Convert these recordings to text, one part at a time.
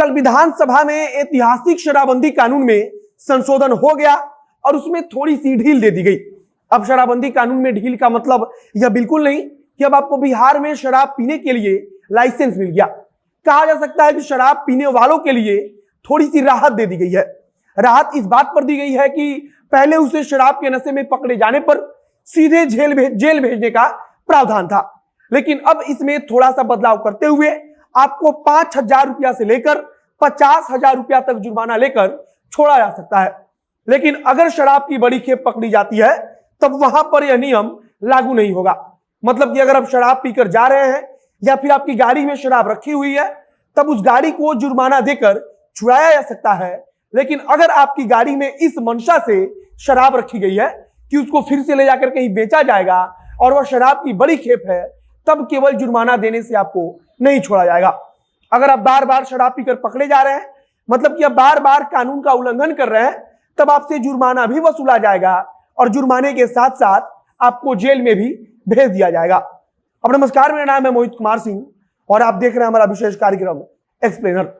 कल विधानसभा में ऐतिहासिक शराबबंदी कानून में संशोधन हो गया और उसमें थोड़ी सी ढील दे दी गई। अब शराबबंदी कानून में ढील का मतलब यह बिल्कुल नहीं कि अब आपको बिहार में शराब पीने के लिए लाइसेंस मिल गया। कहा जा सकता है कि शराब पीने वालों के लिए थोड़ी सी राहत दे दी गई है। राहत इस बात पर दी गई है कि पहले उसे शराब के नशे में पकड़े जाने पर सीधे जेल भेजने का प्रावधान था, लेकिन अब इसमें थोड़ा सा बदलाव करते हुए आपको 5,000 रुपया से लेकर 50,000 रुपया तक जुर्माना लेकर छोड़ा जा सकता है। लेकिन अगर शराब की बड़ी खेप पकड़ी जाती है तब वहां पर यह नियम लागू नहीं होगा। मतलब कि अगर आप शराब पीकर जा रहे हैं या फिर आपकी गाड़ी में शराब रखी हुई है तब उस गाड़ी को जुर्माना देकर छुड़ाया जा सकता है। लेकिन अगर आपकी गाड़ी में इस मंशा से शराब रखी गई है कि उसको फिर से ले जाकर कहीं बेचा जाएगा और वह शराब की बड़ी खेप है, तब केवल जुर्माना देने से आपको नहीं छोड़ा जाएगा। अगर आप बार बार शराब पीकर पकड़े जा रहे हैं, मतलब कि आप बार बार कानून का उल्लंघन कर रहे हैं, तब आपसे जुर्माना भी वसूला जाएगा और जुर्माने के साथ साथ आपको जेल में भी भेज दिया जाएगा। अब नमस्कार, मेरा नाम है मोहित कुमार सिंह और आप देख रहे हैं हमारा विशेष कार्यक्रम एक्सप्लेनर।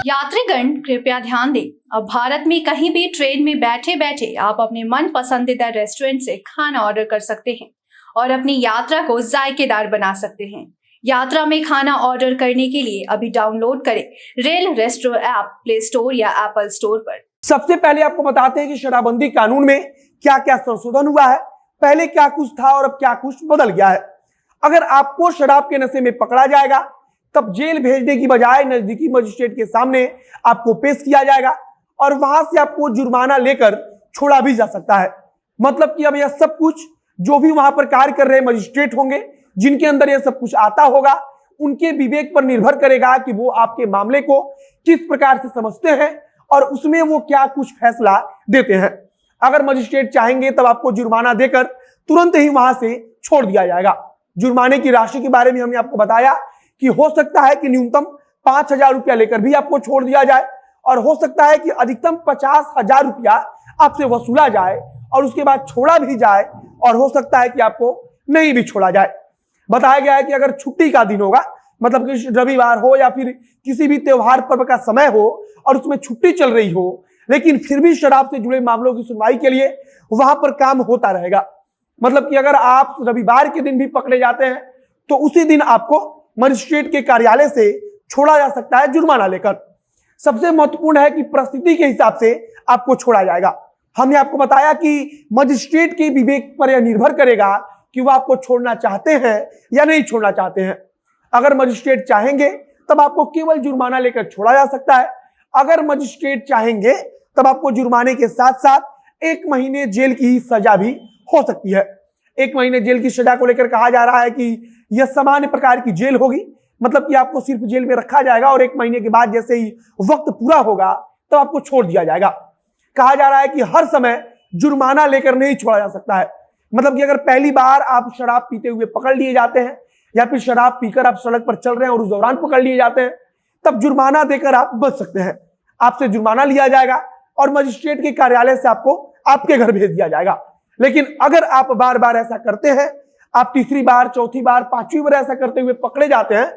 यात्रीगण कृपया ध्यान दें, अब भारत में कहीं भी ट्रेन में बैठे बैठे आप अपने मन पसंदीदा रेस्टोरेंट से खाना ऑर्डर कर सकते हैं और अपनी यात्रा को जायकेदार बना सकते हैं। यात्रा में खाना ऑर्डर करने के लिए अभी डाउनलोड करें rail resto app play store या एप्पल स्टोर पर। सबसे पहले आपको बताते हैं कि शराबबंदी कानून में क्या क्या संशोधन हुआ है, पहले क्या कुछ था और अब क्या कुछ बदल गया है। अगर आपको शराब के नशे में पकड़ा जाएगा तब जेल भेजने की बजाय नजदीकी मजिस्ट्रेट के सामने आपको पेश किया जाएगा और वहां से आपको जुर्माना लेकर छोड़ा भी जा सकता है। मतलब कि अब यह सब कुछ जो भी वहां पर कार्य कर रहे मजिस्ट्रेट होंगे, जिनके अंदर यह सब कुछ आता होगा, उनके विवेक पर निर्भर करेगा कि वो आपके मामले को किस प्रकार से समझते हैं और उसमें वो क्या कुछ फैसला देते हैं। अगर मजिस्ट्रेट चाहेंगे तब आपको जुर्माना देकर तुरंत ही वहां से छोड़ दिया जाएगा। जुर्माने की राशि के बारे में हमने आपको बताया कि हो सकता है कि न्यूनतम 5,000 रुपया लेकर भी आपको छोड़ दिया जाए और हो सकता है कि अधिकतम 50,000 रुपया आपसे वसूला जाए और उसके बाद छोड़ा भी जाए और हो सकता है कि आपको नहीं भी छोड़ा जाए। बताया गया है कि अगर छुट्टी का दिन होगा, मतलब कि रविवार हो या फिर किसी भी त्योहार पर्व का समय हो और उसमें छुट्टी चल रही हो, लेकिन फिर भी शराब से जुड़े मामलों की सुनवाई के लिए वहां पर काम होता रहेगा। मतलब कि अगर आप रविवार के दिन भी पकड़े जाते हैं तो उसी दिन आपको मजिस्ट्रेट के कार्यालय से छोड़ा जा सकता है जुर्माना लेकर। सबसे महत्वपूर्ण है कि परिस्थिति के हिसाब से आपको छोड़ा जाएगा। हमने आपको बताया कि मजिस्ट्रेट के विवेक पर यह निर्भर करेगा कि वह आपको छोड़ना चाहते हैं या नहीं छोड़ना चाहते हैं। अगर मजिस्ट्रेट चाहेंगे तब आपको केवल जुर्माना लेकर छोड़ा जा सकता है। अगर मजिस्ट्रेट चाहेंगे तब आपको जुर्माने के साथ साथ 1 महीने जेल की सजा भी हो सकती है। 1 महीने जेल की सजा को लेकर कहा जा रहा है कि यह सामान्य प्रकार की जेल होगी, मतलब कि आपको सिर्फ जेल में रखा जाएगा और 1 महीने के बाद जैसे ही वक्त पूरा होगा तो आपको छोड़ दिया जाएगा। कहा जा रहा है कि हर समय जुर्माना लेकर नहीं छोड़ा जा सकता है। मतलब कि अगर पहली बार आप शराब पीते हुए पकड़ लिए जाते हैं या फिर शराब पीकर आप सड़क पर चल रहे हैं और उस दौरान पकड़ लिए जाते हैं, तब जुर्माना देकर आप बच सकते हैं। आपसे जुर्माना लिया जाएगा और मजिस्ट्रेट के कार्यालय से आपको आपके घर भेज दिया जाएगा। लेकिन अगर आप बार बार ऐसा करते हैं, आप तीसरी बार, चौथी बार, 5वीं बार ऐसा करते हुए पकड़े जाते हैं,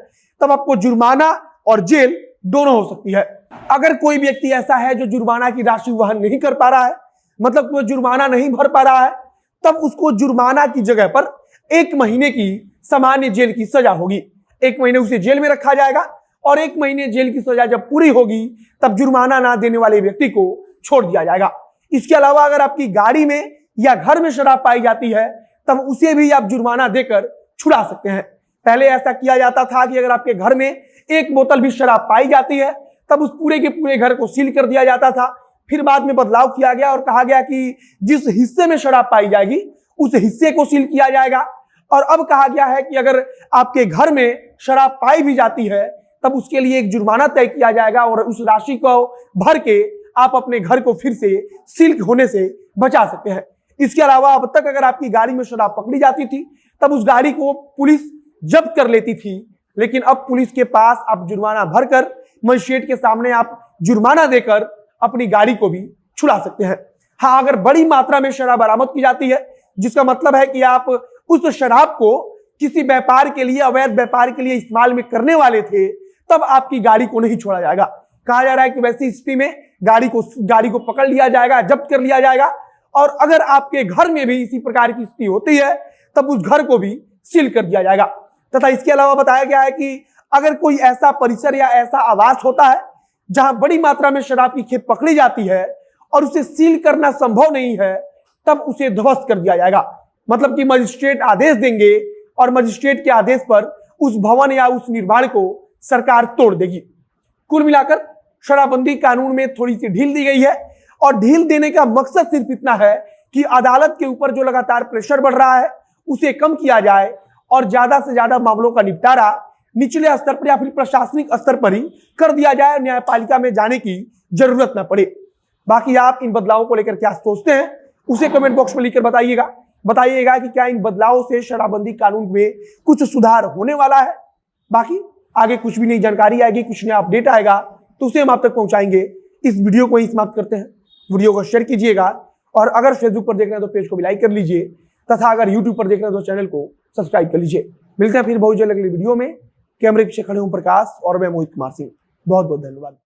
तब आपको जुर्माना और जेल दोनों हो सकती है। अगर कोई व्यक्ति ऐसा है जो जुर्माना की राशि वहन नहीं कर पा रहा है, मतलब कि वो जुर्माना नहीं भर पा रहा है, तब उसको जुर्माना की जगह पर 1 महीने की सामान्य जेल की सजा होगी। 1 महीने उसे जेल में रखा जाएगा और 1 महीने जेल की सजा जब पूरी होगी तब जुर्माना ना देने वाले व्यक्ति को छोड़ दिया जाएगा। इसके अलावा अगर आपकी गाड़ी में या घर में शराब पाई जाती है तब उसे भी आप जुर्माना देकर छुड़ा सकते हैं। पहले ऐसा किया जाता था कि अगर आपके घर में 1 बोतल भी शराब पाई जाती है तब उस पूरे के पूरे घर को सील कर दिया जाता था। फिर बाद में बदलाव किया गया और कहा गया कि जिस हिस्से में शराब पाई जाएगी उस हिस्से को सील किया जाएगा। और अब कहा गया है कि अगर आपके घर में शराब पाई भी जाती है तब उसके लिए एक जुर्माना तय किया जाएगा और उस राशि को भर के आप अपने घर को फिर से सील होने से बचा सकते हैं। इसके अलावा अब तक अगर आपकी गाड़ी में शराब पकड़ी जाती थी तब उस गाड़ी को पुलिस जब्त कर लेती थी, लेकिन अब पुलिस के पास आप जुर्माना भरकर मजिस्ट्रेट के सामने आप जुर्माना देकर अपनी गाड़ी को भी छुड़ा सकते हैं। हाँ, अगर बड़ी मात्रा में शराब बरामद की जाती है, जिसका मतलब है कि आप उस शराब को किसी व्यापार के लिए, अवैध व्यापार के लिए इस्तेमाल में करने वाले थे, तब आपकी गाड़ी को नहीं छोड़ा जाएगा। कहा जा रहा है कि वैसी स्थिति में गाड़ी को पकड़ लिया जाएगा, जब्त कर लिया जाएगा, और अगर आपके घर में भी इसी प्रकार की स्थिति होती है तब उस घर को भी सील कर दिया जाएगा। तथा इसके अलावा बताया गया है कि अगर कोई ऐसा परिसर या ऐसा आवास होता है जहां बड़ी मात्रा में शराब की खेप पकड़ी जाती है और उसे सील करना संभव नहीं है, तब उसे ध्वस्त कर दिया जाएगा। मतलब कि मजिस्ट्रेट आदेश देंगे और मजिस्ट्रेट के आदेश पर उस भवन या उस निर्माण को सरकार तोड़ देगी। कुल मिलाकर शराबबंदी कानून में थोड़ी सी ढील दी गई है, और ढील देने का मकसद सिर्फ इतना है कि अदालत के ऊपर जो लगातार प्रेशर बढ़ रहा है उसे कम किया जाए और ज्यादा से ज्यादा मामलों का निपटारा निचले स्तर पर या फिर प्रशासनिक स्तर पर ही कर दिया जाए, न्यायपालिका में जाने की जरूरत न पड़े। बाकी आप इन बदलावों को लेकर क्या सोचते हैं उसे कमेंट बॉक्स में लिखकर बताइएगा कि क्या इन बदलावों से शराबबंदी कानून में कुछ सुधार होने वाला है। बाकी आगे कुछ भी नई जानकारी आएगी, कुछ नया अपडेट आएगा तो उसे हम आप तक पहुंचाएंगे। इस वीडियो को ही समाप्त करते हैं। वीडियो को शेयर कीजिएगा, और अगर फेसबुक पर देख रहे हैं तो पेज को भी लाइक कर लीजिए, तथा अगर यूट्यूब पर देख रहे हैं तो चैनल को सब्सक्राइब कर लीजिए। मिलते हैं फिर बहुत जल्द अगली वीडियो में। कैमरे पीछे खड़े हूं प्रकाश और मैं मोहित कुमार सिंह। बहुत बहुत धन्यवाद।